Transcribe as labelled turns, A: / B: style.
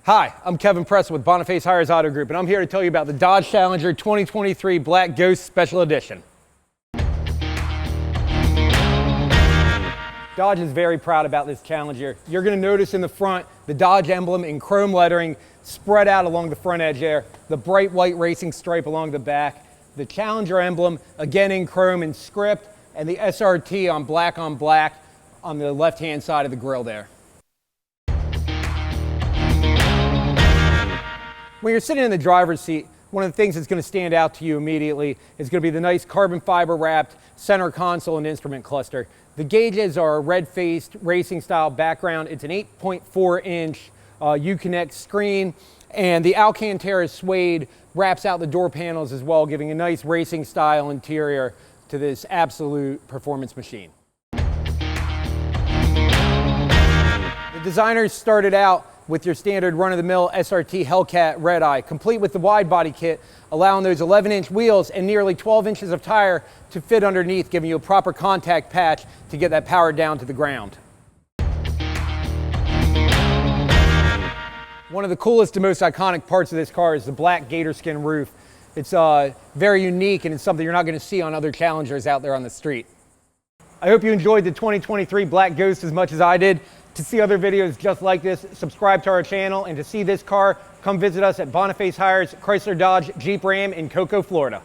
A: Hi, I'm Kevin Preston with Boniface Hires Auto Group, and I'm here to tell you about the Dodge Challenger 2023 Black Ghost Special Edition. Dodge is very proud about this Challenger. You're going to notice in the front the Dodge emblem in chrome lettering spread out along the front edge there, the bright white racing stripe along the back, the Challenger emblem again in chrome and script, and the SRT on black on the left-hand side of the grille there. When you're sitting in the driver's seat, one of the things that's going to stand out to you immediately is going to be the nice carbon fiber wrapped center console and instrument cluster. The gauges are a red-faced racing style background. It's an 8.4 inch Uconnect screen, and the Alcantara suede wraps out the door panels as well, giving a nice racing style interior to this absolute performance machine. The designers started out with your standard run-of-the-mill SRT Hellcat Red Eye, complete with the wide body kit, allowing those 11-inch wheels and nearly 12 inches of tire to fit underneath, giving you a proper contact patch to get that power down to the ground. One of the coolest and most iconic parts of this car is the black Gator skin roof. It's very unique, and it's something you're not going to see on other Challengers out there on the street. I hope you enjoyed the 2023 Black Ghost as much as I did. To see other videos just like this, subscribe to our channel, and to see this car, come visit us at Boniface Hires Chrysler Dodge Jeep Ram in Cocoa, Florida.